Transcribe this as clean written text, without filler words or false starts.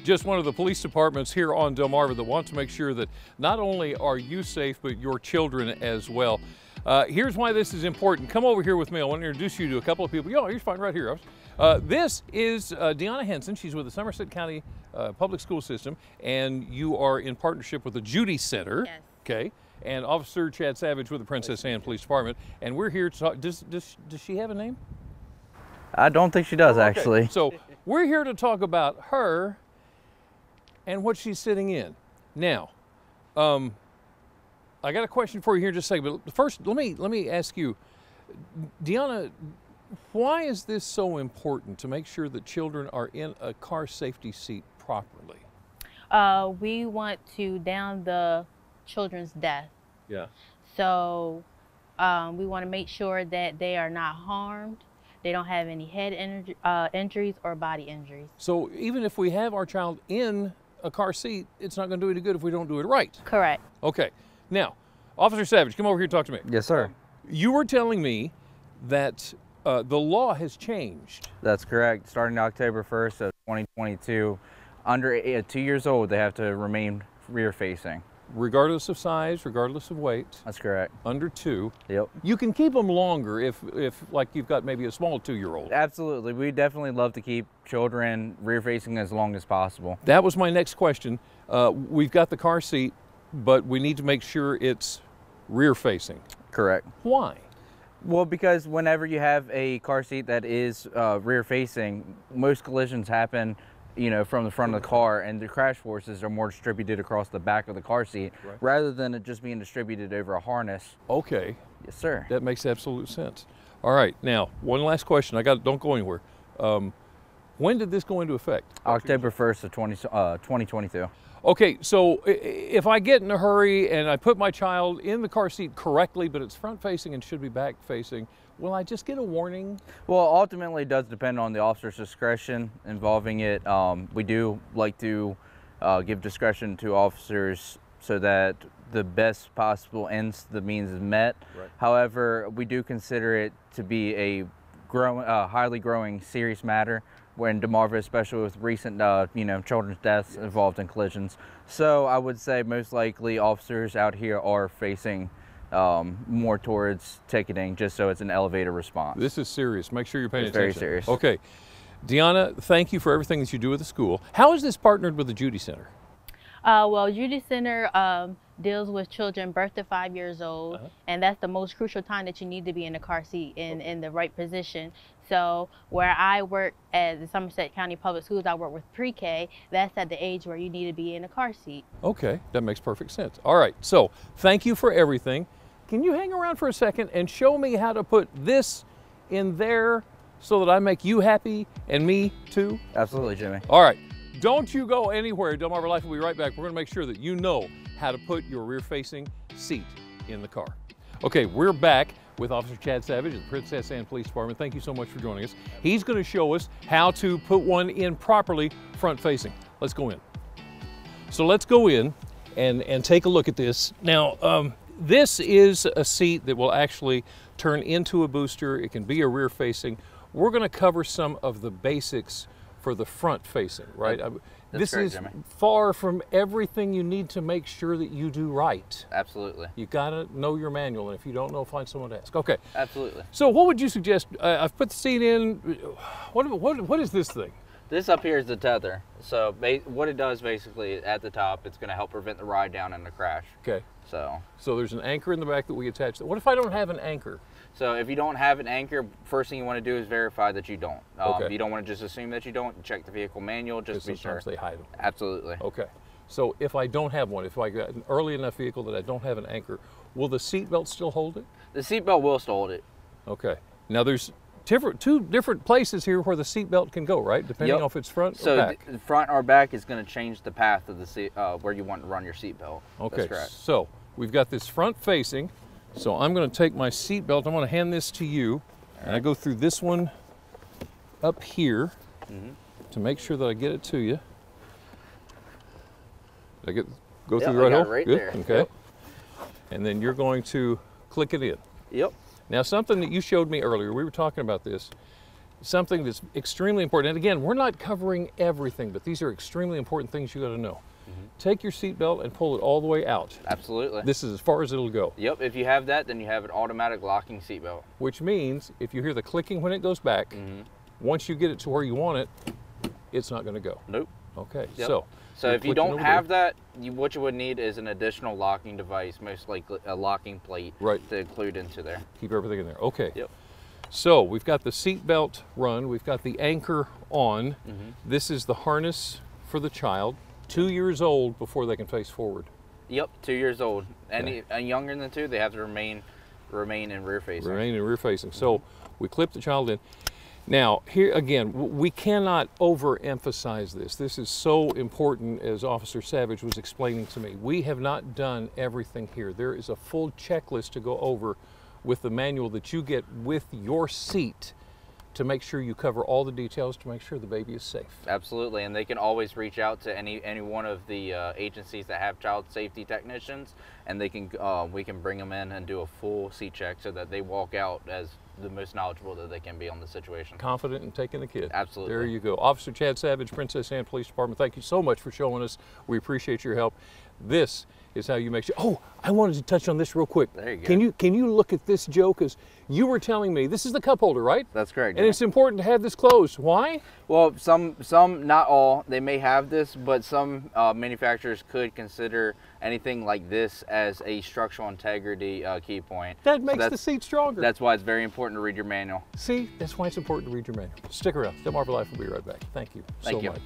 just one of the police departments here on Delmarva that want to make sure that not only are you safe, but your children as well. Here's why this is important. Come over here with me. I want to introduce you to a couple of people. You're fine right here. This is Deanna Henson. She's with the Somerset County Public School System, and you are in partnership with the Judy Center. Yes. Okay. And Officer Chad Savage with the Princess Anne Police Department. And we're here to talk. Does she have a name? I don't think she does, actually. So we're here to talk about her and what she's sitting in. Now, I got a question for you here in just a second, but first let me ask you, Deanna, why is this so important to make sure that children are in a car safety seat properly? We want to down the children's death. Yeah. So we want to make sure that they are not harmed. They don't have any head injuries or body injuries. So even if we have our child in a car seat, it's not going to do any good if we don't do it right. Correct. Okay. Now, Officer Savage, come over here and talk to me. Yes, sir. You were telling me that the law has changed. That's correct. Starting October 1st of 2022, under 2 years old, they have to remain rear-facing. Regardless of size, regardless of weight. That's correct. Under 2. Yep. You can keep them longer if like you've got maybe a small 2-year-old. Absolutely. We definitely love to keep children rear-facing as long as possible. That was my next question. We've got the car seat, but we need to make sure it's rear-facing. Correct. Why? Well, because whenever you have a car seat that is rear-facing, most collisions happen, you know, from the front of the car, and the crash forces are more distributed across the back of the car seat, right, rather than it just being distributed over a harness. Okay. Yes, sir. That makes absolute sense. All right. Now, one last question. Don't go anywhere. When did this go into effect? October 1st of 2022. Okay, so if I get in a hurry and I put my child in the car seat correctly, but it's front facing and should be back facing, will I just get a warning? Well, ultimately it does depend on the officer's discretion involving it. We do like to give discretion to officers so that the best possible ends to the means is met. Right. However, we do consider it to be a highly growing serious matter when Delmarva, especially with recent children's deaths involved in collisions. So I would say most likely officers out here are facing more towards ticketing, just so it's an elevated response. This is serious. Make sure you're paying It's attention. very serious. Okay. Deanna, thank you for everything that you do with the school. How is this partnered with the Judy Center? Well, Judy Center deals with children birth to 5 years old, and that's the most crucial time that you need to be in the car seat in the right position. So where I work at the Somerset County Public Schools, I work with pre-K. That's at the age where you need to be in a car seat. Okay, that makes perfect sense. All right, so thank you for everything. Can you hang around for a second and show me how to put this in there so that I make you happy and me too? Absolutely, Jimmy. All right, don't you go anywhere. Delmarva Life will be right back. We're gonna make sure that you know how to put your rear-facing seat in the car. Okay, we're back with Officer Chad Savage of the Princess Anne Police Department. Thank you so much for joining us. He's going to show us how to put one in properly front-facing. Let's go in. So let's go in and take a look at this. Now, this is a seat that will actually turn into a booster. It can be a rear-facing. We're going to cover some of the basics for the front-facing, right? This correct, is Jimmy. far from everything you need to make sure that you do right. Absolutely. You gotta know your manual, and if you don't know, find someone to ask. Okay. Absolutely. So what would you suggest? I've put the seat in. What is this thing? This up here is the tether. So what it does basically at the top, it's going to help prevent the ride down and the crash. Okay. So there's an anchor in the back that we attach. What if I don't have an anchor? So if you don't have an anchor, first thing you want to do is verify that you don't. Okay. You don't want to just assume that you don't. Check the vehicle manual just to be sure. Sometimes they hide them. Absolutely. Okay. So if I don't have one, if I got an early enough vehicle that I don't have an anchor, will the seat belt still hold it? The seat belt will still hold it. Okay. Now there's two different places here where the seat belt can go, right? Depending on if it's front or back. So front or back is going to change the path of the seat where you want to run your seat belt. Okay. That's correct. So we've got this front facing. So I'm going to take my seat belt. I'm going to hand this to you, and I go through this one up here to make sure that I get it to you. Did I go through the right hole? Right Good. there. Okay. Yep. And then you're going to click it in. Yep. Now, something that you showed me earlier, we were talking about this. something that's extremely important. And again, we're not covering everything, but these are extremely important things you got to know. Take your seatbelt and pull it all the way out. Absolutely. This is as far as it'll go. Yep, if you have that, then you have an automatic locking seatbelt. Which means if you hear the clicking when it goes back, once you get it to where you want it, it's not going to go. Nope. Okay, Yep. so if you don't have that, what you would need is an additional locking device, most likely a locking plate, to include into there. Keep everything in there. Okay. Yep. So we've got the seatbelt run, we've got the anchor on. This is the harness for the child, 2 years old before they can face forward. Yep, 2 years old. Any younger than 2, they have to remain in rear facing. Remain in rear facing. So we clip the child in. Now, here again, we cannot overemphasize this. This is so important, as Officer Savage was explaining to me. We have not done everything here. There is a full checklist to go over with the manual that you get with your seat to make sure you cover all the details to make sure the baby is safe. Absolutely, and they can always reach out to any one of the agencies that have child safety technicians, and they can we can bring them in and do a full seat check so that they walk out as the most knowledgeable that they can be on the situation. Confident in taking the kid. Absolutely. There you go. Officer Chad Savage, Princess Anne Police Department, thank you so much for showing us. We appreciate your help. This is how you make sure. Oh, I wanted to touch on this real quick. There you go. Can you look at this, Joe? Because you were telling me this is the cup holder, right? That's correct. And it's important to have this closed. Why? Well, some, not all, they may have this, but some manufacturers could consider anything like this as a structural integrity key point. That makes the seat stronger. That's why it's very important to read your manual. See, that's why it's important to read your manual. Stick around. Delmarva Life will be right back. Thank you so much.